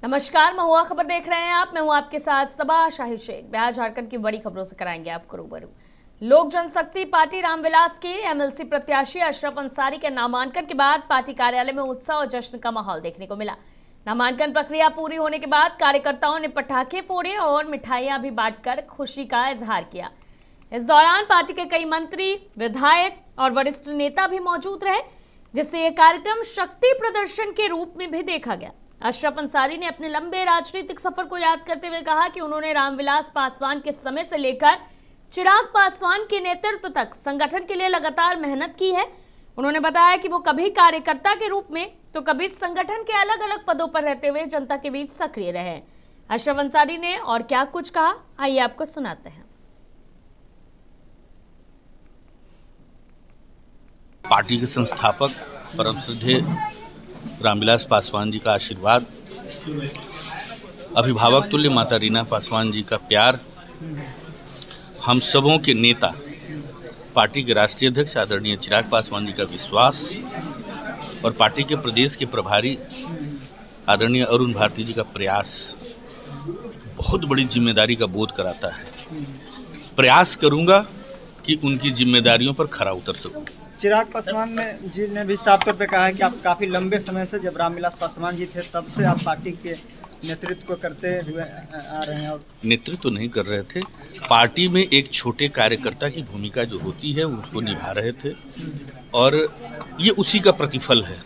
नमस्कार, महुआ खबर देख रहे हैं आप। मैं हूं आपके साथ सबा शाही शेख। बिहार झारखंड की बड़ी खबरों से कराएंगे आपको रूबरू। लोक जनशक्ति पार्टी रामविलास के एमएलसी प्रत्याशी अशरफ अंसारी के नामांकन के बाद पार्टी कार्यालय में उत्साह और जश्न का माहौल देखने को मिला। नामांकन प्रक्रिया पूरी होने के बाद कार्यकर्ताओं ने पटाखे फोड़े और मिठाइयां भी बांटकर खुशी का इजहार किया। इस दौरान पार्टी के कई मंत्री, विधायक और वरिष्ठ नेता भी मौजूद रहे, जिससे यह कार्यक्रम शक्ति प्रदर्शन के रूप में भी देखा गया। अशरफ अंसारी ने अपने लंबे राजनीतिक सफर को याद करते हुए कहा कि उन्होंने रामविलास पासवान के समय से लेकर चिराग पासवान के नेतृत्व तक संगठन के लिए लगातार मेहनत की है। उन्होंने बताया कि वो कभी कार्यकर्ता के रूप में तो कभी संगठन के अलग अलग पदों पर रहते हुए जनता के बीच सक्रिय रहे। अशरफ अंसारी ने और क्या कुछ कहा, आइए आपको सुनाते हैं। पार्टी के संस्थापक परम श्रद्धेय रामविलास पासवान जी का आशीर्वाद, अभिभावक तुल्य माता रीना पासवान जी का प्यार, हम सबों के नेता पार्टी के राष्ट्रीय अध्यक्ष आदरणीय चिराग पासवान जी का विश्वास और पार्टी के प्रदेश के प्रभारी आदरणीय अरुण भारती जी का प्रयास बहुत बड़ी जिम्मेदारी का बोध कराता है। प्रयास करूंगा कि उनकी जिम्मेदारियों पर खरा उतर सकूं। चिराग पासवान जी ने भी साफ तौर पे कहा है कि आप काफ़ी लंबे समय से, जब रामविलास पासवान जी थे तब से आप पार्टी के नेतृत्व को करते हुए आ रहे हैं। और नेतृत्व नहीं कर रहे थे, पार्टी में एक छोटे कार्यकर्ता की भूमिका जो होती है उसको निभा रहे थे और ये उसी का प्रतिफल है।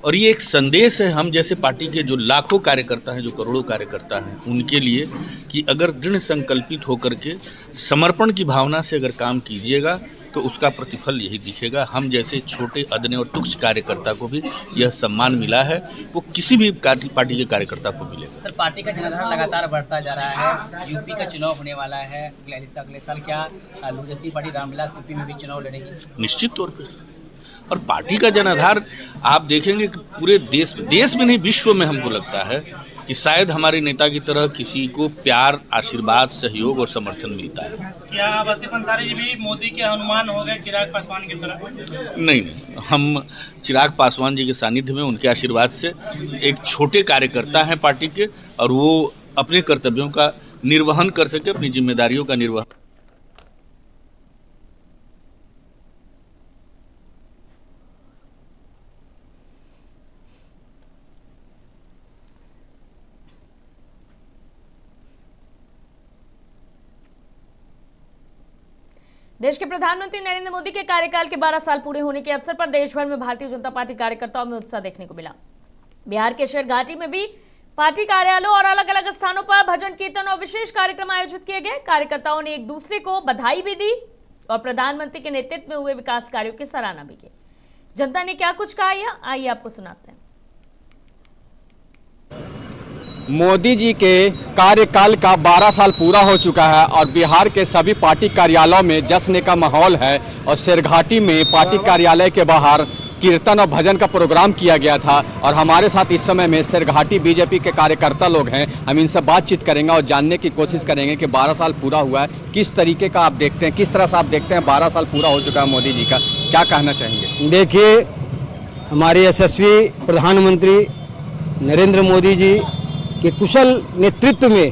और ये एक संदेश है हम जैसे पार्टी के जो लाखों कार्यकर्ता हैं, जो करोड़ों कार्यकर्ता हैं, उनके लिए कि अगर दृढ़ संकल्पित होकर के समर्पण की भावना से अगर काम कीजिएगा तो उसका प्रतिफल यही दिखेगा। हम जैसे छोटे, अदने और तुच्छ कार्यकर्ता को भी यह सम्मान मिला है, वो किसी भी पार्टी के कार्यकर्ता को मिलेगा। सर, पार्टी का जनाधार लगातार बढ़ता जा रहा है। यूपी का चुनाव होने वाला है अगले साल। क्या लोक जनशक्ति पार्टी रामविलास यूपी में भी चुनाव लड़ेगी? निश्चित तौर पर। और पार्टी का जनाधार आप देखेंगे कि पूरे देश में नहीं, विश्व में हमको लगता है कि शायद हमारे नेता की तरह किसी को प्यार, आशीर्वाद, सहयोग और समर्थन मिलता है। क्या अशरफ अंसारी जी भी मोदी के हनुमान हो गए चिराग पासवान की तरह? नहीं, हम चिराग पासवान जी के सानिध्य में, उनके आशीर्वाद से एक छोटे कार्यकर्ता हैं पार्टी के, और वो अपने कर्तव्यों का निर्वहन कर सके, अपनी जिम्मेदारियों का निर्वहन। देश के प्रधानमंत्री नरेंद्र मोदी के कार्यकाल के 12 साल पूरे होने के अवसर पर देश भर में भारतीय जनता पार्टी कार्यकर्ताओं में उत्साह देखने को मिला। बिहार के शेर घाटी में भी पार्टी कार्यालयों और अलग अलग स्थानों पर भजन कीर्तन और विशेष कार्यक्रम आयोजित किए गए। कार्यकर्ताओं ने एक दूसरे को बधाई भी दी और प्रधानमंत्री के नेतृत्व में हुए विकास कार्यों की सराहना भी की। जनता ने क्या कुछ कहा, आइए आपको सुनाते हैं। मोदी जी के कार्यकाल का 12 साल पूरा हो चुका है और बिहार के सभी पार्टी कार्यालयों में जश्न का माहौल है। और शेरघाटी में पार्टी कार्यालय के बाहर कीर्तन और भजन का प्रोग्राम किया गया था। और हमारे साथ इस समय में शेरघाटी बीजेपी के कार्यकर्ता लोग हैं। हम इनसे बातचीत करेंगे और जानने की कोशिश करेंगे कि 12 साल पूरा हुआ है, किस तरीके का आप देखते हैं, किस तरह से आप देखते हैं 12 साल पूरा हो चुका है मोदी जी का, क्या कहना चाहेंगे? देखिए, हमारे यशस्वी प्रधानमंत्री नरेंद्र मोदी जी के कुशल नेतृत्व में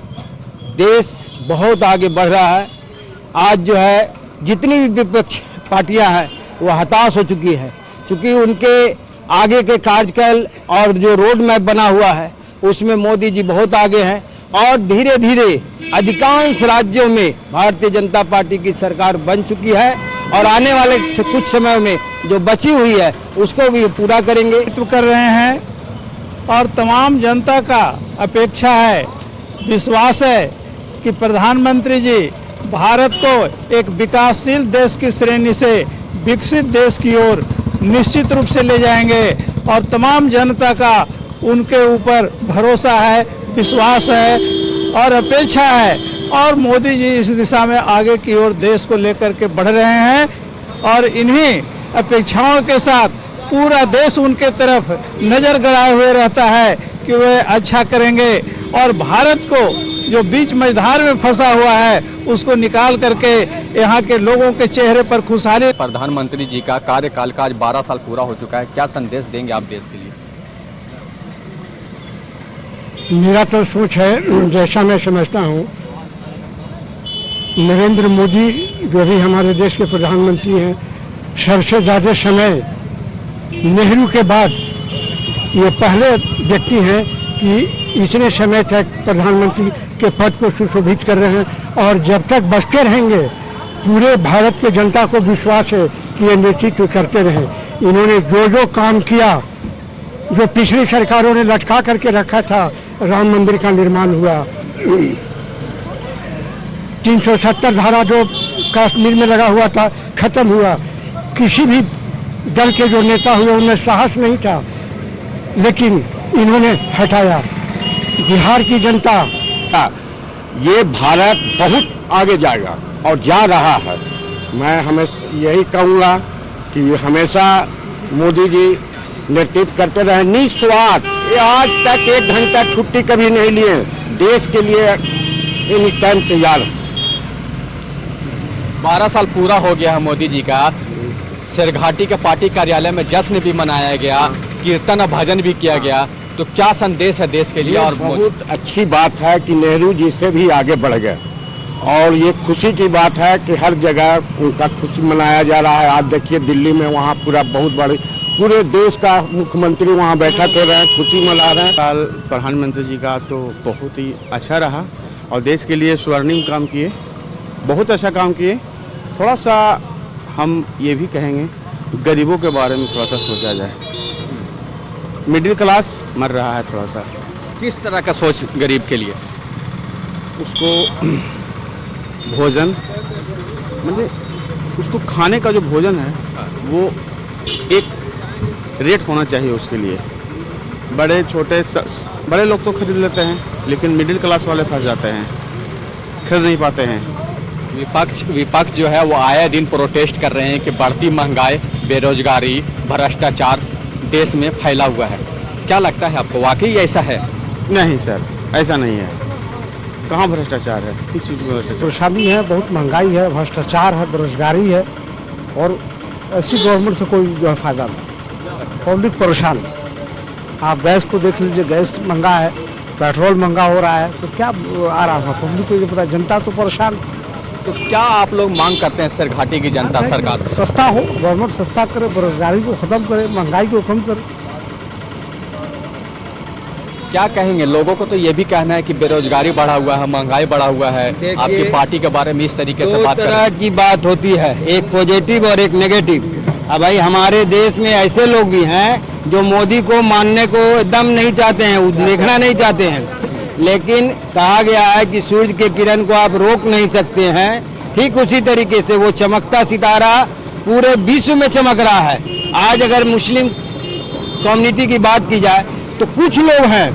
देश बहुत आगे बढ़ रहा है। आज जो है जितनी भी विपक्ष पार्टियां हैं वो हताश हो चुकी है, क्योंकि उनके आगे के कार्यकाल और जो रोड मैप बना हुआ है उसमें मोदी जी बहुत आगे हैं। और धीरे धीरे अधिकांश राज्यों में भारतीय जनता पार्टी की सरकार बन चुकी है और आने वाले कुछ समय में जो बची हुई है उसको भी पूरा करेंगे। कर रहे हैं और तमाम जनता का अपेक्षा है, विश्वास है कि प्रधानमंत्री जी भारत को एक विकासशील देश की श्रेणी से विकसित देश की ओर निश्चित रूप से ले जाएंगे। और तमाम जनता का उनके ऊपर भरोसा है, विश्वास है और अपेक्षा है। और मोदी जी इस दिशा में आगे की ओर देश को लेकर के बढ़ रहे हैं और इन्हीं अपेक्षाओं के साथ पूरा देश उनके तरफ नजर गड़ाए हुए रहता है कि वे अच्छा करेंगे और भारत को जो बीच मझधार में फंसा हुआ है उसको निकाल करके यहाँ के लोगों के चेहरे पर खुशहाली। प्रधानमंत्री जी का कार्यकाल का आज 12 साल पूरा हो चुका है, क्या संदेश देंगे आप देश के लिए? मेरा तो सोच है, जैसा मैं समझता हूँ, नरेंद्र मोदी जो भी हमारे देश के प्रधानमंत्री हैं, सबसे ज़्यादा समय नेहरू के बाद ये पहले व्यक्ति हैं कि इतने समय तक प्रधानमंत्री के पद को सुशोभित कर रहे हैं और जब तक बचते रहेंगे पूरे भारत के जनता को विश्वास है कि ये नेतृत्व करते रहे। इन्होंने जो जो काम किया, जो पिछली सरकारों ने लटका करके रखा था, राम मंदिर का निर्माण हुआ, 370 धारा जो कश्मीर में लगा हुआ था खत्म हुआ। किसी भी दल के जो नेता हुए उनमें साहस नहीं था, लेकिन इन्होंने हटाया। बिहार की जनता, ये भारत बहुत आगे जाएगा और जा रहा है। मैं हमेशा यही कहूँगा कि हमेशा मोदी जी नेतृत्व करते रहे निस्वार्थ। ये आज तक 1 घंटा छुट्टी कभी नहीं लिए, देश के लिए एनी टाइम तैयार। 12 साल पूरा हो गया है मोदी जी का। सिरघाटी के पार्टी कार्यालय में जश्न भी मनाया गया, कीर्तन और भजन भी किया गया। तो क्या संदेश है देश के लिए? और बहुत अच्छी बात है कि नेहरू जी से भी आगे बढ़ गए और ये खुशी की बात है कि हर जगह उनका खुशी मनाया जा रहा है। आप देखिए दिल्ली में वहाँ पूरा बहुत बड़ी पूरे देश का मुख्यमंत्री वहाँ बैठा कर रहे हैं, खुशी मना रहे हैं। साल प्रधानमंत्री जी का तो बहुत ही अच्छा रहा और देश के लिए स्वर्णिम काम किए, बहुत अच्छा काम किए। थोड़ा सा हम ये भी कहेंगे गरीबों के बारे में थोड़ा सा सोचा जाए। मिडिल क्लास मर रहा है थोड़ा सा। किस तरह का सोच गरीब के लिए? उसको भोजन, मतलब उसको खाने का जो भोजन है वो एक रेट होना चाहिए उसके लिए। बड़े छोटे बड़े लोग तो खरीद लेते हैं, लेकिन मिडिल क्लास वाले फंस जाते हैं, खरीद नहीं पाते हैं। विपक्ष जो है वो आए दिन प्रोटेस्ट कर रहे हैं कि बढ़ती महंगाई, बेरोजगारी, भ्रष्टाचार देश में फैला हुआ है। क्या लगता है आपको, वाकई ऐसा है? नहीं सर, ऐसा नहीं है। कहाँ भ्रष्टाचार है? किस चीज़ में भ्रष्टाचार? परेशानी है, बहुत महंगाई है, भ्रष्टाचार है, बेरोजगारी है और ऐसी गवर्नमेंट से कोई जो है फायदा नहीं। पब्लिक परेशान है। आप गैस को देख लीजिए, गैस महंगा है, पेट्रोल महंगा हो रहा है, तो क्या आ रहा है पब्लिक को? ये पता, जनता तो परेशान। तो क्या आप लोग मांग करते हैं सिरघाटी की जनता सरकार? सस्ता हो, गवर्नमेंट सस्ता करे, बेरोजगारी को खत्म करे, महंगाई को कम करे। क्या कहेंगे? लोगों को तो ये भी कहना है कि बेरोजगारी बढ़ा हुआ है, महंगाई बढ़ा हुआ है। आपकी पार्टी के बारे में इस तरीके से बात तरह की बात होती है, एक पॉजिटिव और एक नेगेटिव। अब भाई हमारे देश में ऐसे लोग भी हैं जो मोदी को मानने को एकदम नहीं चाहते हैं, देखना नहीं चाहते हैं, लेकिन कहा गया है कि सूरज के किरण को आप रोक नहीं सकते हैं। ठीक उसी तरीके से वो चमकता सितारा पूरे विश्व में चमक रहा है। आज अगर मुस्लिम कम्युनिटी की बात की जाए तो कुछ लोग हैं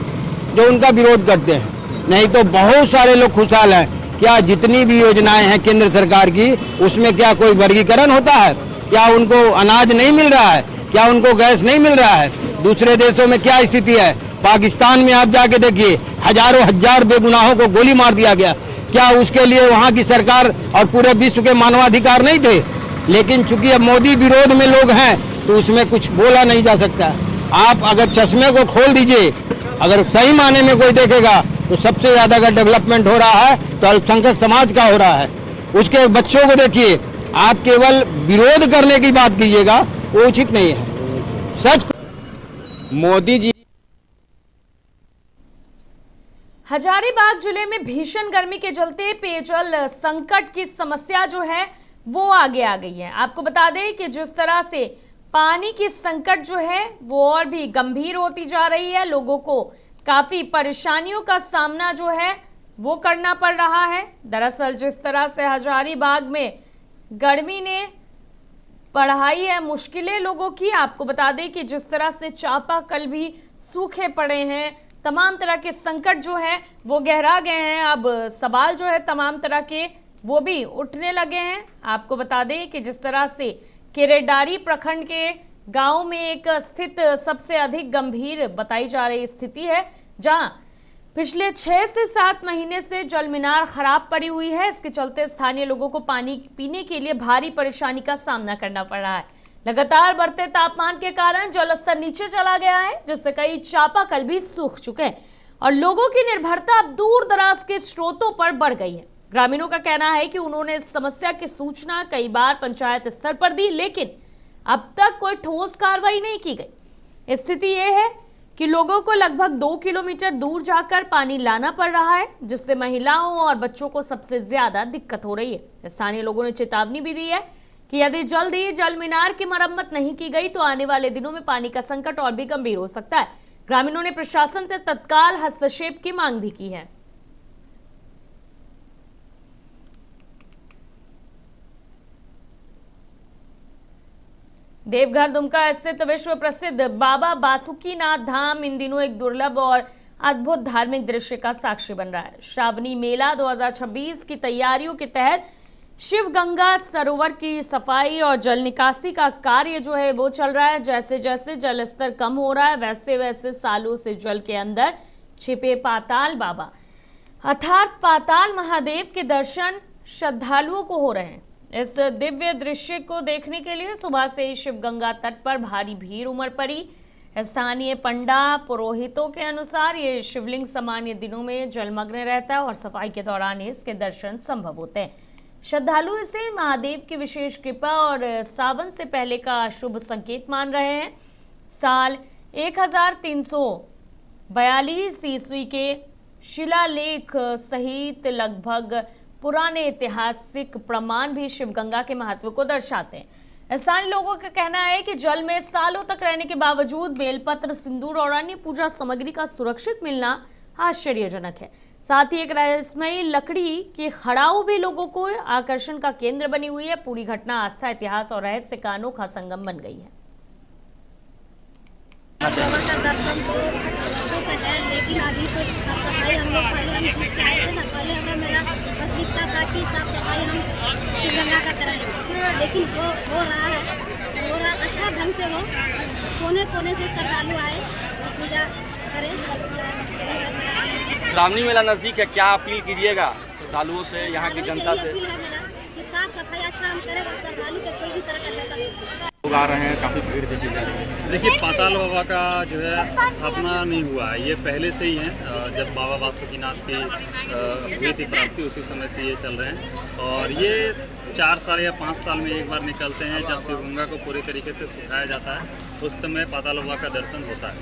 जो उनका विरोध करते हैं, नहीं तो बहुत सारे लोग खुशहाल हैं। क्या जितनी भी योजनाएं हैं केंद्र सरकार की, उसमें क्या कोई वर्गीकरण होता है? क्या उनको अनाज नहीं मिल रहा है? क्या उनको गैस नहीं मिल रहा है? दूसरे देशों में क्या स्थिति है? पाकिस्तान में आप जाके देखिए, हजारों हजार बेगुनाहों को गोली मार दिया गया। क्या उसके लिए वहाँ की सरकार और पूरे विश्व के मानवाधिकार नहीं थे? लेकिन चूंकि अब मोदी विरोध में लोग हैं तो उसमें कुछ बोला नहीं जा सकता। आप अगर चश्मे को खोल दीजिए, अगर सही माने में कोई देखेगा तो सबसे ज्यादा अगर डेवलपमेंट हो रहा है तो अल्पसंख्यक समाज का हो रहा है। उसके बच्चों को देखिए, आप केवल विरोध करने की बात कीजिएगा, वो उचित नहीं है। सच मोदी जी हजारीबाग जिले में भीषण गर्मी के चलते पेयजल संकट की समस्या जो है वो आगे आ गई है। आपको बता दें कि जिस तरह से पानी की संकट जो है वो और भी गंभीर होती जा रही है, लोगों को काफी परेशानियों का सामना जो है वो करना पड़ रहा है। दरअसल जिस तरह से हजारीबाग में गर्मी ने बढ़ाई है मुश्किलें लोगों की, आपको बता दें कि जिस तरह से चापाकल भी सूखे पड़े हैं, तमाम तरह के संकट जो है वो गहरा गए हैं। अब सवाल जो है तमाम तरह के वो भी उठने लगे हैं। आपको बता दें कि जिस तरह से केरेडारी प्रखंड के गांव में एक स्थित सबसे अधिक गंभीर बताई जा रही स्थिति है, जहां पिछले 6 से 7 महीने से जल मीनार खराब पड़ी हुई है। इसके चलते स्थानीय लोगों को पानी पीने के लिए भारी परेशानी का सामना करना पड़ रहा है। लगातार बढ़ते तापमान के कारण जल स्तर नीचे चला गया है, जिससे कई चापाकल भी सूख चुके हैं। और लोगों की निर्भरता अब दूर दराज के स्रोतों पर बढ़ गई है। ग्रामीणों का कहना है कि उन्होंने इस समस्या की सूचना कई बार पंचायत स्तर पर दी, लेकिन अब तक कोई ठोस कार्रवाई नहीं की गई। स्थिति यह है कि लोगों को लगभग 2 किलोमीटर दूर जाकर पानी लाना पड़ रहा है, जिससे महिलाओं और बच्चों को सबसे ज्यादा दिक्कत हो रही है। स्थानीय लोगों ने चेतावनी भी दी है कि यदि जल्द ही जल मीनार की मरम्मत नहीं की गई तो आने वाले दिनों में पानी का संकट और भी गंभीर हो सकता है। ग्रामीणों ने प्रशासन से तत्काल हस्तक्षेप की मांग भी की है। देवघर दुमका स्थित विश्व प्रसिद्ध बाबा बासुकीनाथ धाम इन दिनों एक दुर्लभ और अद्भुत धार्मिक दृश्य का साक्षी बन रहा है। श्रावणी मेला 2026 की तैयारियों के तहत शिव गंगा सरोवर की सफाई और जल निकासी का कार्य जो है वो चल रहा है। जैसे जैसे जल स्तर कम हो रहा है वैसे वैसे सालों से जल के अंदर छिपे पाताल बाबा अर्थात पाताल महादेव के दर्शन श्रद्धालुओं को हो रहे हैं। इस दिव्य दृश्य को देखने के लिए सुबह से ही शिव गंगा तट पर भारी भीड़ उमड़ पड़ी। स्थानीय पंडा पुरोहितों के अनुसार ये शिवलिंग सामान्य दिनों में जलमग्न रहता है और सफाई के दौरान इसके दर्शन संभव होते हैं। श्रद्धालु इसे महादेव की विशेष कृपा और सावन से पहले का शुभ संकेत मान रहे हैं। साल 1342 ईस्वी के शिलालेख सहित लगभग पुराने ऐतिहासिक प्रमाण भी शिवगंगा के महत्व को दर्शाते हैं। स्थानीय लोगों का कहना है कि जल में सालों तक रहने के बावजूद बेलपत्र, सिंदूर और अन्य पूजा सामग्री का सुरक्षित मिलना आश्चर्यजनक है। साथ ही एक रहस्यमयी लकड़ी की खड़ाऊ भी लोगों को आकर्षण का केंद्र बनी हुई है। पूरी घटना आस्था, इतिहास और रहस्य का अनोखा संगम बन गई है। बाबा का दर्शन तो वर्षों से है, लेकिन अभी तो साफ सफाई हम लोग पहले हम ठीक से आए थे ना, पहले मेरा प्राथमिकता था कि साफ सफाई हम शिवगंगा का कराएं, लेकिन हो रहा है, अच्छा ढंग से हो। कोने कोने से श्रद्धालु आए पूजा करें। श्रावणी मेला नजदीक है, क्या अपील कीजिएगा श्रद्धालुओं से, यहाँ की जनता से? अपील है मेरा कि साफ सफाई अच्छा हम करें और श्रद्धालु के कोई भी तरह का दिक्कत नहीं। लोग आ रहे हैं, काफ़ी भीड़ देखी जा रही है। देखिए, पाताल बाबा का जो है स्थापना नहीं हुआ है, ये पहले से ही है। जब बाबा बासुकीनाथ की हुई थी प्राप्ति उसी समय से ये चल रहे हैं और ये 4 साल या 5 साल में एक बार निकलते हैं। जब शिवगंगा को पूरी तरीके से सुखाया जाता है उस समय पाताल बाबा का दर्शन होता है।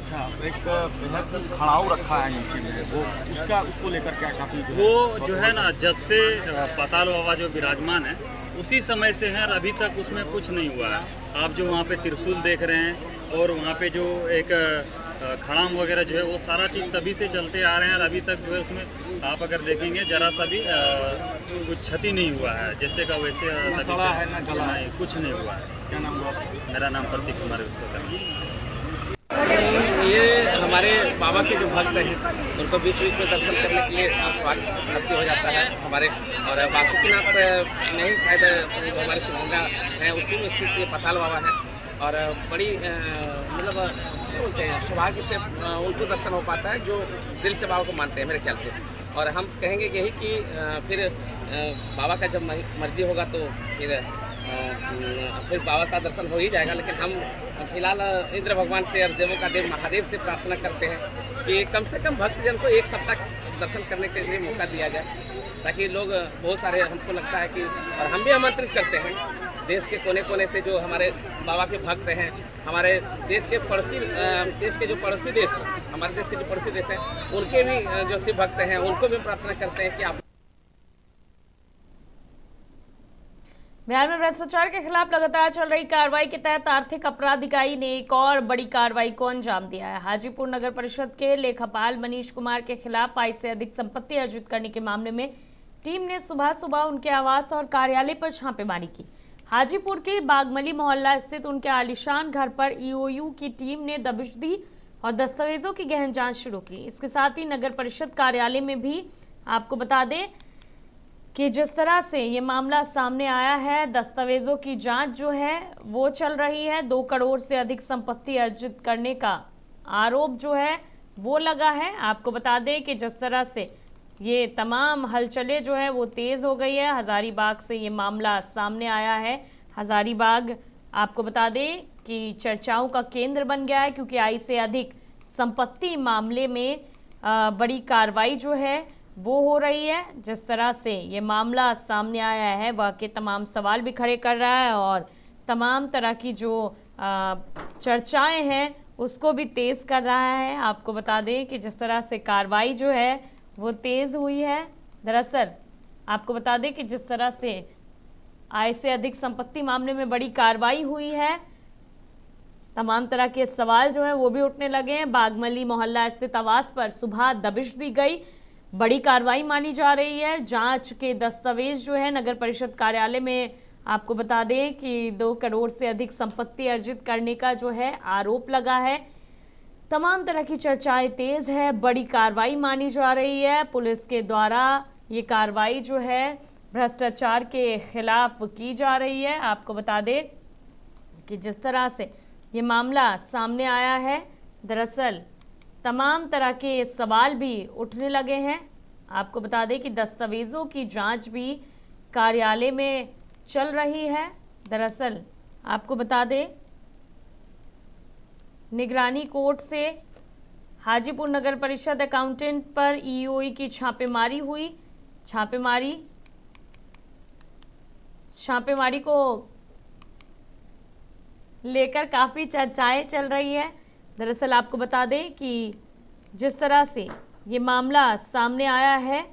अच्छा, एक बेहद खड़ाऊ रखा है नीचे में, वो उसको लेकर क्या काफ़ी वो जो है ना, जब से पाताल बाबा जो विराजमान है उसी समय से है और अभी तक उसमें कुछ नहीं हुआ है। आप जो वहाँ पे त्रिशूल देख रहे हैं और वहाँ पे जो एक खड़ाम वगैरह जो है वो सारा चीज़ तभी से चलते आ रहे हैं और अभी तक जो है उसमें आप अगर देखेंगे जरा सा भी कुछ क्षति नहीं हुआ है, जैसे का वैसे नहीं, कुछ नहीं हुआ है। क्या नाम हुआ? मेरा नाम प्रतीक कुमार विश्वकर्मा। ये हमारे बाबा के जो भक्त हैं उनको बीच बीच में दर्शन करने के लिए स्वागत भक्ति हो जाता है हमारे। और बासुकीनाथ नहीं शायद जो हमारे शिवगंगा हैं उसी में स्थित ये पाताल बाबा हैं और बड़ी मतलब बोलते हैं सौभाग्य से उनको दर्शन हो पाता है जो दिल से बाबा को मानते हैं मेरे ख्याल से। और हम कहेंगे यही कि फिर बाबा का जब मर्जी होगा तो फिर बाबा का दर्शन हो ही जाएगा। लेकिन हम फिलहाल इंद्र भगवान से और देवों का देव महादेव से प्रार्थना करते हैं कि कम से कम भक्तजन को एक सप्ताह दर्शन करने के लिए मौका दिया जाए, ताकि लोग बहुत सारे हमको लगता है कि और हम भी आमंत्रित करते हैं देश के कोने कोने से जो हमारे बाबा के भक्त हैं, हमारे देश के जो पड़ोसी देश हैं, हमारे देश के जो पड़ोसी देश हैं उनके भी जो शिव भक्त हैं उनको भी प्रार्थना करते हैं कि आप। बिहार में भ्रष्टाचार के खिलाफ लगातार चल रही कार्रवाई के तहत आर्थिक अपराध इकाई ने एक और बड़ी कार्रवाई को अंजाम दिया है। हाजीपुर नगर परिषद के लेखापाल मनीष कुमार के खिलाफ 5 से अधिक संपत्ति अर्जित करने के मामले में टीम ने सुबह सुबह उनके आवास और कार्यालय पर छापेमारी की। हाजीपुर के बागमली मोहल्ला स्थित उनके आलीशान घर पर ईओयू की टीम ने दबिश दी और दस्तावेजों की गहन जांच शुरू की। इसके साथ ही नगर परिषद कार्यालय में भी आपको बता दें कि जिस तरह से ये मामला सामने आया है, दस्तावेजों की जांच जो है वो चल रही है। 2 करोड़ से अधिक संपत्ति अर्जित करने का आरोप जो है वो लगा है। आपको बता दें कि जिस तरह से ये तमाम हलचलें जो है वो तेज हो गई है। हजारीबाग से ये मामला सामने आया है। हजारीबाग आपको बता दें कि चर्चाओं का केंद्र बन गया है, क्योंकि 2 से अधिक संपत्ति मामले में बड़ी कार्रवाई जो है वो हो रही है। जिस तरह से ये मामला सामने आया है वह के तमाम सवाल भी खड़े कर रहा है और तमाम तरह की जो चर्चाएं हैं उसको भी तेज़ कर रहा है। आपको बता दें कि जिस तरह से कार्रवाई जो है वो तेज़ हुई है। दरअसल आपको बता दें कि जिस तरह से आय से अधिक संपत्ति मामले में बड़ी कार्रवाई हुई है, तमाम तरह के सवाल जो है वो भी उठने लगे हैं। बागमली मोहल्ला स्थित आवास पर सुबह दबिश दी गई, बड़ी कार्रवाई मानी जा रही है। जांच के दस्तावेज जो है नगर परिषद कार्यालय में, आपको बता दें कि 2 करोड़ से अधिक संपत्ति अर्जित करने का जो है आरोप लगा है। तमाम तरह की चर्चाएं तेज है, बड़ी कार्रवाई मानी जा रही है। पुलिस के द्वारा ये कार्रवाई जो है भ्रष्टाचार के खिलाफ की जा रही है। आपको बता दें कि जिस तरह से ये मामला सामने आया है, दरअसल तमाम तरह के सवाल भी उठने लगे हैं। आपको बता दें कि दस्तावेजों की जांच भी कार्यालय में चल रही है। दरअसल आपको बता दें निगरानी कोर्ट से हाजीपुर नगर परिषद अकाउंटेंट पर ईओई की छापेमारी हुई। छापेमारी को लेकर काफ़ी चर्चाएं चल रही है। दरअसल आपको बता दें कि जिस तरह से ये मामला सामने आया है,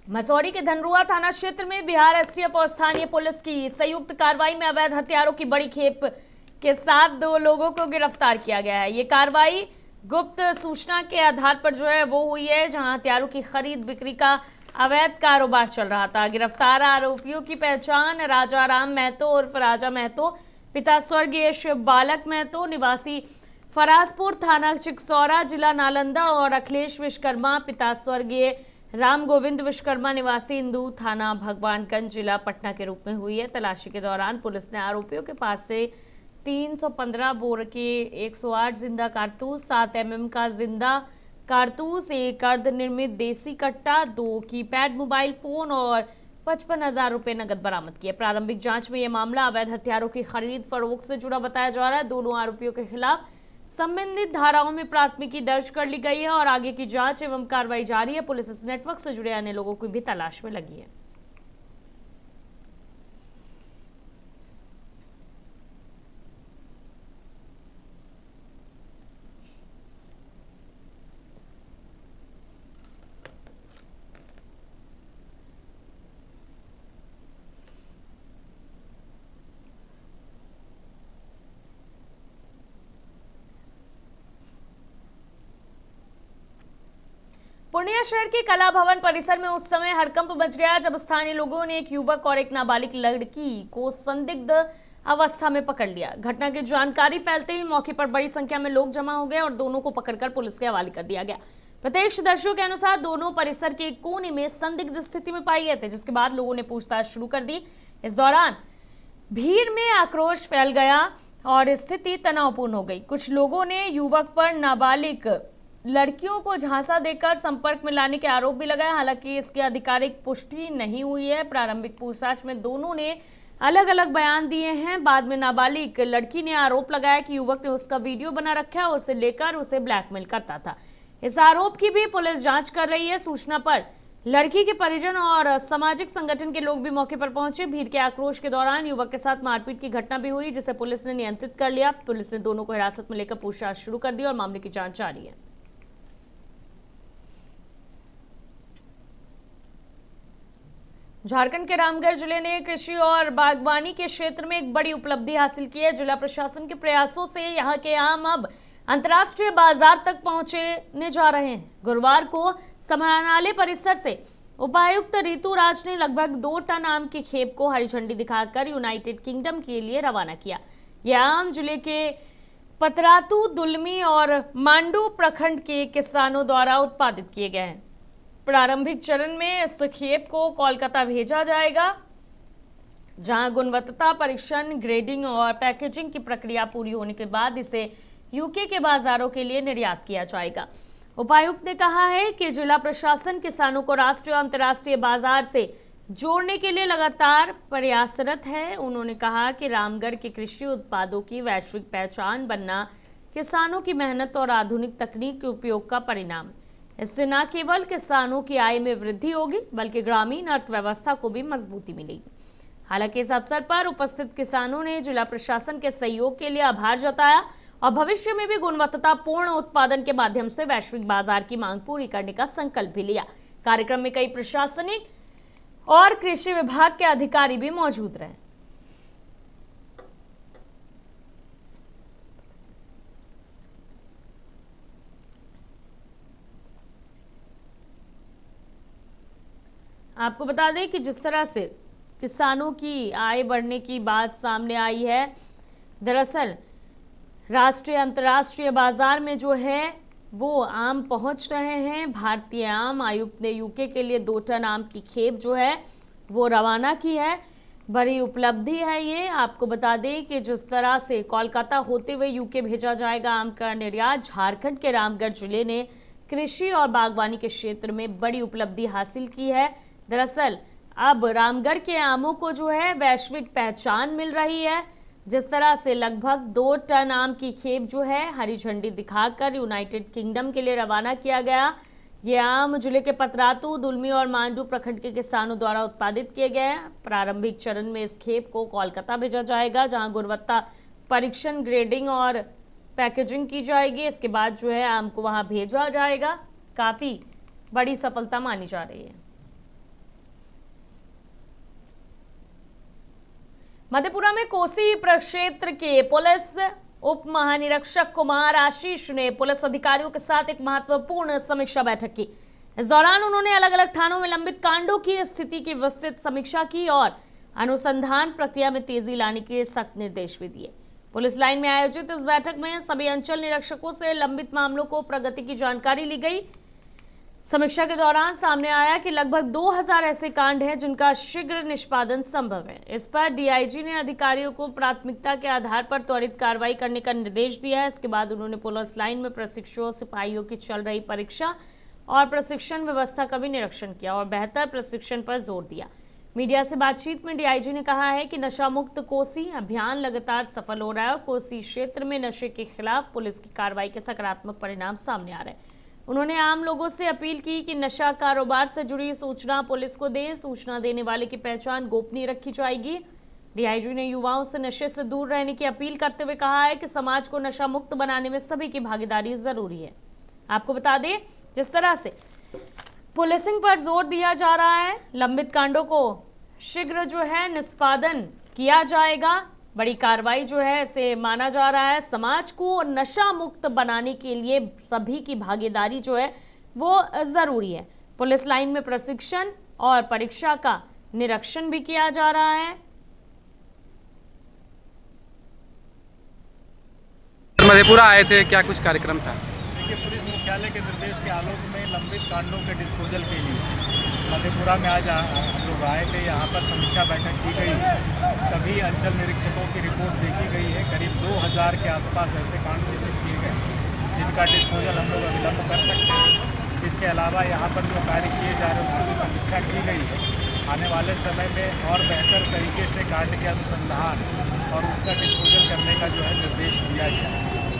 मसौरी के धनरुआ थाना क्षेत्र में बिहार एसटीएफ और स्थानीय पुलिस की संयुक्त कार्रवाई में अवैध हथियारों की बड़ी खेप के साथ 2 लोगों को गिरफ्तार किया गया है। ये कार्रवाई गुप्त सूचना के आधार पर जो है वो हुई है, जहां हथियारों की खरीद बिक्री का अवैध कारोबार चल रहा था। गिरफ्तार आरोपियों की पहचान राजा राम महतो उर्फ राजा महतो, पिता स्वर्गीय शिव बालक महतो, निवासी फराजपुर थाना चिकसौरा जिला नालंदा, और अखिलेश विश्वकर्मा, पिता स्वर्गीय राम गोविंद विश्वकर्मा, निवासी इंदू थाना भगवानगंज जिला पटना के रूप में हुई है। तलाशी के दौरान पुलिस ने आरोपियों के पास से 315 बोर के 108 जिंदा कारतूस, 7 mm का जिंदा कारतूस, 1 अर्धनिर्मित देसी कट्टा, 2 कीपैड मोबाइल फोन और 55,000 रुपए नकद बरामद किए। प्रारंभिक जांच में यह मामला अवैध हथियारों की खरीद फरोख्त से जुड़ा बताया जा रहा है। दोनों आरोपियों के खिलाफ संबंधित धाराओं में प्राथमिकी दर्ज कर ली गई है और आगे की जांच एवं कार्रवाई जारी है। पुलिस इस नेटवर्क से जुड़े अन्य लोगों की भी तलाश में लगी है। पूर्णिया शहर के कला भवन परिसर में उस समय हड़कंप मच गया जब स्थानीय लोगों ने एक युवक और एक नाबालिग लड़की को संदिग्ध अवस्था में पकड़ लिया। घटना की जानकारी फैलते ही मौके पर बड़ी संख्या में लोग जमा हो गए और दोनों को पकड़कर पुलिस के हवाले कर दिया गया। प्रत्यक्षदर्शियों के अनुसार दोनों परिसर के एक कोने में संदिग्ध स्थिति में पाए गए थे, जिसके बाद लोगों ने पूछताछ शुरू कर दी। इस दौरान भीड़ में आक्रोश फैल गया और स्थिति तनावपूर्ण हो गई। कुछ लोगों ने युवक पर नाबालिग लड़कियों को झांसा देकर संपर्क में लाने के आरोप भी लगाए। हालांकि इसकी आधिकारिक पुष्टि नहीं हुई है। प्रारंभिक पूछताछ में दोनों ने अलग अलग बयान दिए हैं। बाद में नाबालिग लड़की ने आरोप लगाया कि युवक ने उसका वीडियो बना रखा है और उसे लेकर उसे ब्लैकमेल करता था। इस आरोप की भी पुलिस जांच कर रही है। सूचना पर लड़की के परिजन और सामाजिक संगठन के लोग भी मौके पर पहुंचे। भीड़ के आक्रोश के दौरान युवक के साथ मारपीट की घटना भी हुई, जिसे पुलिस ने नियंत्रित कर लिया। पुलिस ने दोनों को हिरासत में लेकर पूछताछ शुरू कर दी और मामले की जांच जारी है। झारखंड के रामगढ़ जिले ने कृषि और बागवानी के क्षेत्र में एक बड़ी उपलब्धि हासिल की है। जिला प्रशासन के प्रयासों से यहां के आम अब अंतर्राष्ट्रीय बाजार तक पहुंचने जा रहे हैं। गुरुवार को समाहरणालय परिसर से उपायुक्त ऋतु राज ने लगभग 2 टन आम की खेप को हरी झंडी दिखाकर यूनाइटेड किंगडम के लिए रवाना किया। यह आम जिले के पतरातू, दुलमी और मांडू प्रखंड के किसानों द्वारा उत्पादित किए गए हैं। प्रारंभिक चरण में इस खेप को कोलकाता भेजा जाएगा, जहां गुणवत्ता परीक्षण, ग्रेडिंग और पैकेजिंग की प्रक्रिया पूरी होने के बाद इसे यूके के बाजारों के लिए निर्यात किया जाएगा। उपायुक्त ने कहा है कि जिला प्रशासन किसानों को राष्ट्रीय और अंतर्राष्ट्रीय बाजार से जोड़ने के लिए लगातार प्रयासरत है। उन्होंने कहा कि रामगढ़ के कृषि उत्पादों की वैश्विक पहचान बनना किसानों की मेहनत और आधुनिक तकनीक के उपयोग का परिणाम है। इससे न केवल किसानों की आय में वृद्धि होगी, बल्कि ग्रामीण अर्थव्यवस्था को भी मजबूती मिलेगी। हालांकि इस अवसर पर उपस्थित किसानों ने जिला प्रशासन के सहयोग के लिए आभार जताया और भविष्य में भी गुणवत्तापूर्ण उत्पादन के माध्यम से वैश्विक बाजार की मांग पूरी करने का संकल्प भी लिया। कार्यक्रम में कई प्रशासनिक और कृषि विभाग के अधिकारी भी मौजूद रहे। आपको बता दें कि जिस तरह से किसानों की आय बढ़ने की बात सामने आई है, दरअसल राष्ट्रीय अंतर्राष्ट्रीय बाजार में जो है वो आम पहुंच रहे हैं। भारतीय आम आयुक्त ने यूके के लिए 2 टन आम की खेप जो है वो रवाना की है। बड़ी उपलब्धि है ये। आपको बता दें कि जिस तरह से कोलकाता होते हुए यूके भेजा जाएगा आम का निर्यात, झारखंड के रामगढ़ जिले ने कृषि और बागवानी के क्षेत्र में बड़ी उपलब्धि हासिल की है। दरअसल अब रामगढ़ के आमों को जो है वैश्विक पहचान मिल रही है। जिस तरह से लगभग 2 टन आम की खेप जो है हरी झंडी दिखाकर यूनाइटेड किंगडम के लिए रवाना किया गया। ये आम जिले के पतरातू, दुलमी और मांडू प्रखंड के किसानों द्वारा उत्पादित किए गए हैं। प्रारंभिक चरण में इस खेप को कोलकाता भेजा जाएगा, जहां गुणवत्ता परीक्षण, ग्रेडिंग और पैकेजिंग की जाएगी। इसके बाद जो है आम को वहां भेजा जाएगा। काफी बड़ी सफलता मानी जा रही है। मधेपुरा में कोसी प्रक्षेत्र के पुलिस उप महानिरीक्षक कुमार आशीष ने पुलिस अधिकारियों के साथ एक महत्वपूर्ण समीक्षा बैठक की। इस दौरान उन्होंने अलग अलग थानों में लंबित कांडों की स्थिति की विस्तृत समीक्षा की और अनुसंधान प्रक्रिया में तेजी लाने के सख्त निर्देश भी दिए। पुलिस लाइन में आयोजित इस बैठक में सभी अंचल निरीक्षकों से लंबित मामलों को प्रगति की जानकारी ली गई। समीक्षा के दौरान सामने आया कि लगभग 2000 ऐसे कांड हैं जिनका शीघ्र निष्पादन संभव है। इस पर डीआईजी ने अधिकारियों को प्राथमिकता के आधार पर त्वरित कार्रवाई करने का निर्देश दिया है। इसके बाद उन्होंने पुलिस लाइन में प्रशिक्षुओं, सिपाहियों की चल रही परीक्षा और प्रशिक्षण व्यवस्था का भी निरीक्षण किया और बेहतर प्रशिक्षण पर जोर दिया। मीडिया से बातचीत में डीआईजी ने कहा है कि नशा मुक्त कोसी अभियान लगातार सफल हो रहा है और कोसी क्षेत्र में नशे के खिलाफ पुलिस की कार्रवाई के सकारात्मक परिणाम सामने आ रहे हैं। उन्होंने आम लोगों से अपील की कि नशा कारोबार से जुड़ी सूचना पुलिस को दें। सूचना देने वाले की पहचान गोपनीय रखी जाएगी। डीआईजी ने युवाओं से नशे से दूर रहने की अपील करते हुए कहा है कि समाज को नशा मुक्त बनाने में सभी की भागीदारी जरूरी है। आपको बता दें, जिस तरह से पुलिसिंग पर जोर दिया जा रहा है, लंबित कांडों को शीघ्र जो है निष्पादन किया जाएगा। बड़ी कार्रवाई जो है इसे माना जा रहा है। समाज को नशा मुक्त बनाने के लिए सभी की भागीदारी जो है वो जरूरी है। पुलिस लाइन में प्रशिक्षण और परीक्षा का निरीक्षण भी किया जा रहा है। मधेपुरा आए थे, क्या कुछ कार्यक्रम था? देखिए, पुलिस मुख्यालय के निर्देश के आलोक में लंबित कांडों के डिस्पोजल के लिए मधेपुरा में आज हम लोग आए थे। यहाँ पर समीक्षा बैठक की गई। सभी अंचल निरीक्षकों की रिपोर्ट देखी गई है। करीब 2000 के आसपास ऐसे कांड चिन्हित किए गए जिनका डिस्पोजल हम लोग अविलंब कर सकते हैं। इसके अलावा यहाँ पर जो कार्य किए जा रहे हैं उसकी भी समीक्षा की गई है। आने वाले समय में और बेहतर तरीके से कांड के अनुसंधान और उसका डिस्पोजल करने का जो है निर्देश दिया गया।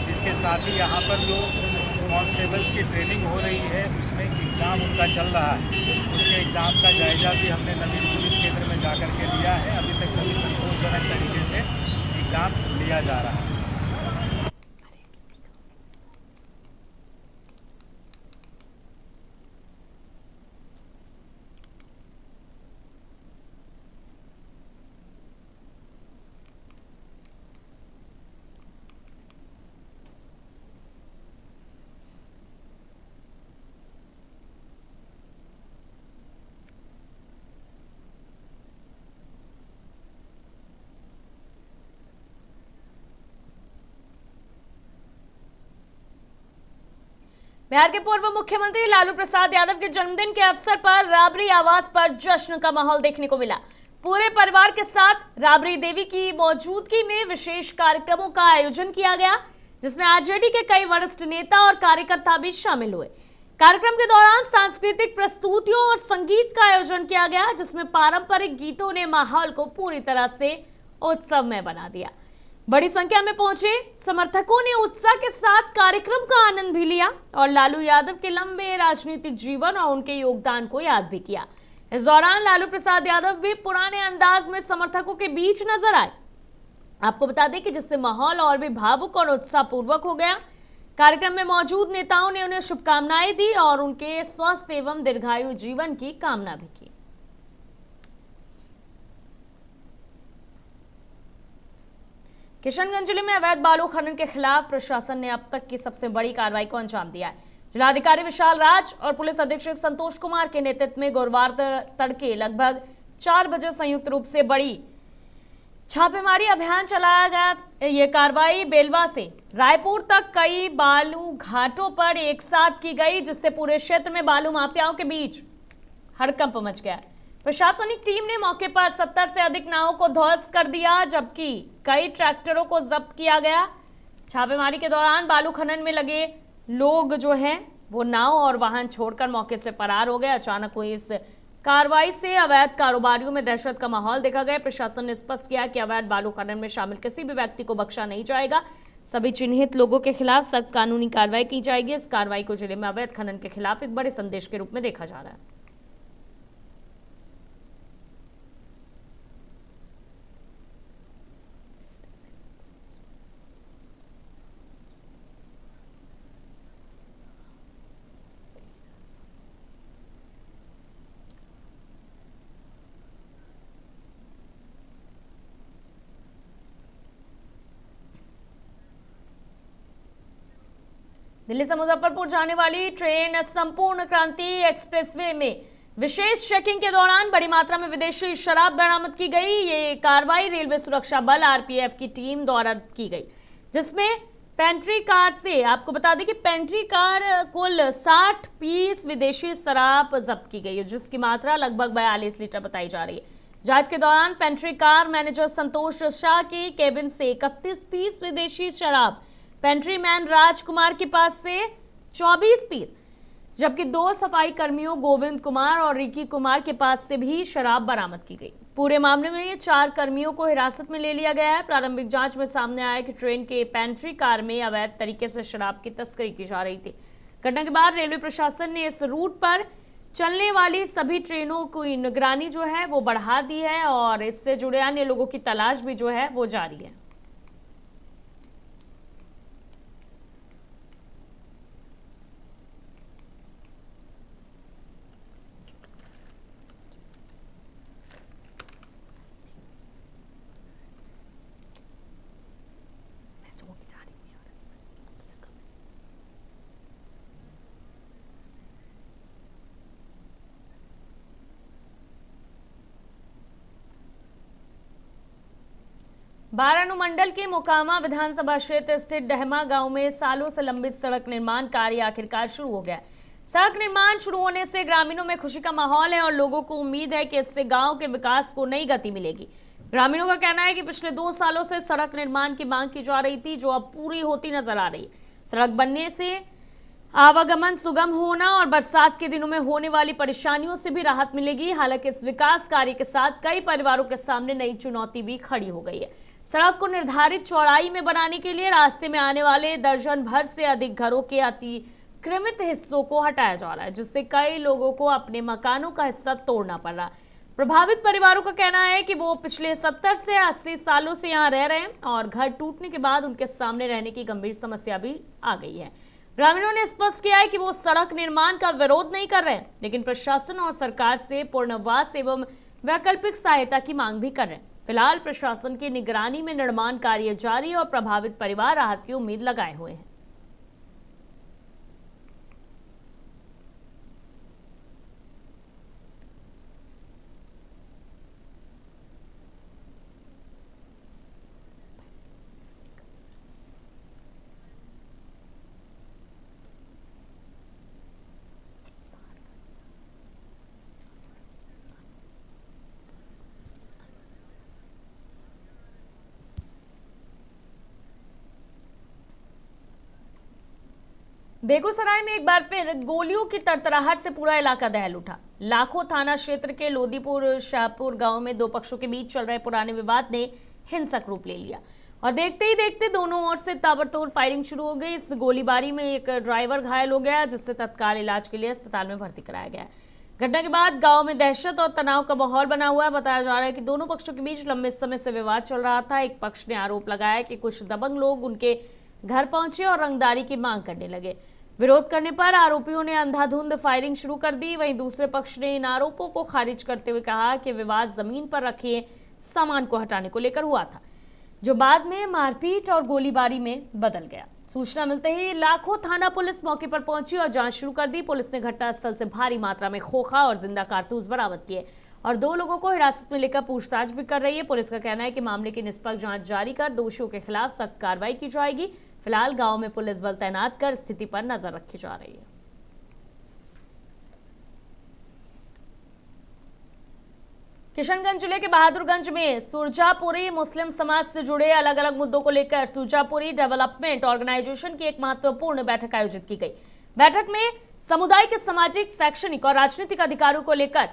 इसके साथ ही यहाँ पर जो कॉन्स्टेबल्स की ट्रेनिंग हो रही है उसमें एग्ज़ाम उनका चल रहा है। उसके एग्ज़ाम का जायजा भी हमने नवीन पुलिस केंद्र में जाकर के लिया है। अभी तक सभी संतोषजनक तरीके से एग्ज़ाम लिया जा रहा है। बिहार के पूर्व मुख्यमंत्री लालू प्रसाद यादव के जन्मदिन के अवसर पर राबड़ी आवास पर जश्न का माहौल देखने को मिला। पूरे परिवार के साथ राबड़ी देवी की मौजूदगी में विशेष कार्यक्रमों का आयोजन किया गया, जिसमें आरजेडी के कई वरिष्ठ नेता और कार्यकर्ता भी शामिल हुए। कार्यक्रम के दौरान सांस्कृतिक प्रस्तुतियों और संगीत का आयोजन किया गया, जिसमें पारंपरिक गीतों ने माहौल को पूरी तरह से उत्सवमय बना दिया। बड़ी संख्या में पहुंचे समर्थकों ने उत्साह के साथ कार्यक्रम का आनंद भी लिया और लालू यादव के लंबे राजनीतिक जीवन और उनके योगदान को याद भी किया। इस दौरान लालू प्रसाद यादव भी पुराने अंदाज में समर्थकों के बीच नजर आए। आपको बता दें कि जिससे माहौल और भी भावुक और उत्साहपूर्वक हो गया। कार्यक्रम में मौजूद नेताओं ने उन्हें शुभकामनाएं दी और उनके स्वस्थ एवं दीर्घायु जीवन की कामना भी की। किशनगंज जिले में अवैध बालू खनन के खिलाफ प्रशासन ने अब तक की सबसे बड़ी कार्रवाई को अंजाम दिया है। जिलाधिकारी विशाल राज और पुलिस अधीक्षक संतोष कुमार के नेतृत्व में गुरुवार तड़के लगभग 4 बजे संयुक्त रूप से बड़ी छापेमारी अभियान चलाया गया। ये कार्रवाई बेलवा से रायपुर तक कई बालू घाटों पर एक साथ की गई, जिससे पूरे क्षेत्र में बालू माफियाओं के बीच हड़कंप मच गया। प्रशासनिक टीम ने मौके पर 70 से अधिक नावों को ध्वस्त कर दिया, जबकि कई ट्रैक्टरों को जब्त किया गया। छापेमारी के दौरान बालू खनन में लगे लोग जो हैं वो नाव और वाहन छोड़कर मौके से फरार हो गए। अचानक हुई इस कार्रवाई से अवैध कारोबारियों में दहशत का माहौल देखा गया। प्रशासन ने स्पष्ट किया कि अवैध बालू खनन में शामिल किसी भी व्यक्ति को बख्शा नहीं जाएगा। सभी चिन्हित लोगों के खिलाफ सख्त कानूनी कार्रवाई की जाएगी। इस कार्रवाई को जिले में अवैध खनन के खिलाफ एक बड़े संदेश के रूप में देखा जा रहा है। दिल्ली से मुजफ्फरपुर जाने वाली ट्रेन संपूर्ण क्रांति एक्सप्रेसवे में विशेष चेकिंग के दौरान बड़ी मात्रा में विदेशी शराब बरामद की गई। ये कार्रवाई रेलवे सुरक्षा बल आरपीएफ की टीम द्वारा की गई, जिसमें पेंट्री कार से, आपको बता दें कि पेंट्री कार कुल 60 पीस विदेशी शराब जब्त की गई है, जिसकी मात्रा लगभग 42 लीटर बताई जा रही है। जांच के दौरान पेंट्री कार मैनेजर संतोष शाह की केबिन से 31 पीस विदेशी शराब, पेंट्री मैन राजकुमार के पास से 24 पीस, जबकि 2 सफाई कर्मियों गोविंद कुमार और रिकी कुमार के पास से भी शराब बरामद की गई। पूरे मामले में 4 कर्मियों को हिरासत में ले लिया गया है। प्रारंभिक जांच में सामने आया कि ट्रेन के पेंट्री कार में अवैध तरीके से शराब की तस्करी की जा रही थी। घटना के बाद रेलवे प्रशासन ने इस रूट पर चलने वाली सभी ट्रेनों की निगरानी जो है वो बढ़ा दी है और इससे जुड़े अन्य लोगों की तलाश भी जो है वो जारी है। बारा अनुमंडल के मोकामा विधानसभा क्षेत्र स्थित डहमा गांव में सालों से लंबित सड़क निर्माण कार्य आखिरकार शुरू हो गया। सड़क निर्माण शुरू होने से ग्रामीणों में खुशी का माहौल है और लोगों को उम्मीद है कि इससे गांव के विकास को नई गति मिलेगी। ग्रामीणों का कहना है कि पिछले 2 सालों से सड़क निर्माण की मांग की जा रही थी, जो अब पूरी होती नजर आ रही है। सड़क बनने से आवागमन सुगम होना और बरसात के दिनों में होने वाली परेशानियों से भी राहत मिलेगी। हालांकि इस विकास कार्य के साथ कई परिवारों के सामने नई चुनौती भी खड़ी हो गई है। सड़क को निर्धारित चौड़ाई में बनाने के लिए रास्ते में आने वाले दर्जन भर से अधिक घरों के अतिक्रमित हिस्सों को हटाया जा रहा है, जिससे कई लोगों को अपने मकानों का हिस्सा तोड़ना पड़ रहा है। प्रभावित परिवारों का कहना है कि वो पिछले 70 से 80 सालों से यहाँ रह रहे हैं और घर टूटने के बाद उनके सामने रहने की गंभीर समस्या भी आ गई है। ग्रामीणों ने स्पष्ट किया है कि वो सड़क निर्माण का विरोध नहीं कर रहे हैं, लेकिन प्रशासन और सरकार से पुनर्वास एवं वैकल्पिक सहायता की मांग भी कर रहे हैं। फिलहाल प्रशासन की निगरानी में निर्माण कार्य जारी और प्रभावित परिवार राहत की उम्मीद लगाए हुए हैं। बेगूसराय में एक बार फिर गोलियों की तरतराहट से पूरा इलाका दहल उठा। लाखों थाना क्षेत्र के लोदीपुर शाहपुर गांव में दो पक्षों के बीच चल रहे पुराने विवाद ने हिंसक रूप ले लिया और देखते ही देखते दोनों ओर से ताबड़तोड़ फायरिंग शुरू हो गई। इस गोलीबारी में एक ड्राइवर घायल हो गया, जिससे तत्काल इलाज के लिए अस्पताल में भर्ती कराया गया। घटना के बाद गांव में दहशत और तनाव का माहौल बना हुआ है। बताया जा रहा है कि दोनों पक्षों के बीच लंबे समय से विवाद चल रहा था। एक पक्ष ने आरोप लगाया कि कुछ दबंग लोग उनके घर पहुंचे और रंगदारी की मांग करने लगे। विरोध करने पर आरोपियों ने अंधाधुंध फायरिंग शुरू कर दी। वहीं दूसरे पक्ष ने इन आरोपों को खारिज करते हुए कहा कि विवाद जमीन पर रखे सामान को हटाने को लेकर हुआ था, जो बाद में मारपीट और गोलीबारी में बदल गया। सूचना मिलते ही लाखों थाना पुलिस मौके पर पहुंची और जांच शुरू कर दी। पुलिस ने घटनास्थल से भारी मात्रा में खोखा और जिंदा कारतूस बरामद किए और दो लोगों को हिरासत में लेकर पूछताछ भी कर रही है। पुलिस का कहना है कि मामले की निष्पक्ष जांच जारी कर दोषियों के खिलाफ सख्त कार्रवाई की जाएगी। फिलहाल गांव में पुलिस बल तैनात कर स्थिति पर नजर रखी जा रही है। किशनगंज जिले के बहादुरगंज में सुरजापुरी मुस्लिम समाज से जुड़े अलग अलग मुद्दों को लेकर सुरजापुरी डेवलपमेंट ऑर्गेनाइजेशन की एक महत्वपूर्ण बैठक आयोजित की गई। बैठक में समुदाय के सामाजिक, शैक्षणिक और राजनीतिक अधिकारों को लेकर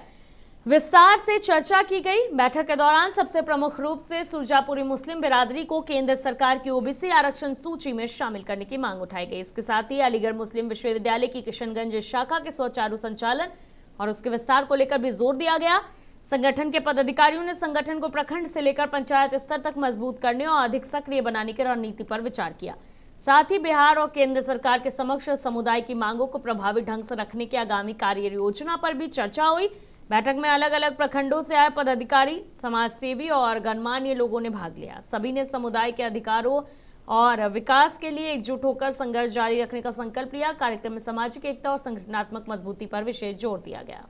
विस्तार से चर्चा की गई। बैठक के दौरान सबसे प्रमुख रूप से सुरजापुरी मुस्लिम बिरादरी को केंद्र सरकार की ओबीसी आरक्षण सूची में शामिल करने की मांग उठाई गई। इसके साथ ही अलीगढ़ मुस्लिम विश्वविद्यालय की किशनगंज शाखा के सुचारू संचालन और उसके विस्तार को लेकर भी जोर दिया गया। संगठन के पदाधिकारियों ने संगठन को प्रखंड से लेकर पंचायत स्तर तक मजबूत करने और अधिक सक्रिय बनाने की रणनीति पर विचार किया। साथ ही बिहार और केंद्र सरकार के समक्ष समुदाय की मांगों को प्रभावी ढंग से रखने की आगामी कार्य योजना पर भी चर्चा हुई। बैठक में अलग अलग प्रखंडों से आए पदाधिकारी, समाजसेवी और गणमान्य लोगों ने भाग लिया। सभी ने समुदाय के अधिकारों और विकास के लिए एकजुट होकर संघर्ष जारी रखने का संकल्प लिया। कार्यक्रम में सामाजिक एकता और संगठनात्मक मजबूती पर विशेष जोर दिया गया।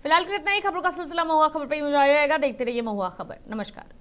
फिलहाल के इतना ही। खबरों का सिलसिला महुआ खबर पर यूं जारी रहेगा। देखते रहिए महुआ खबर। नमस्कार।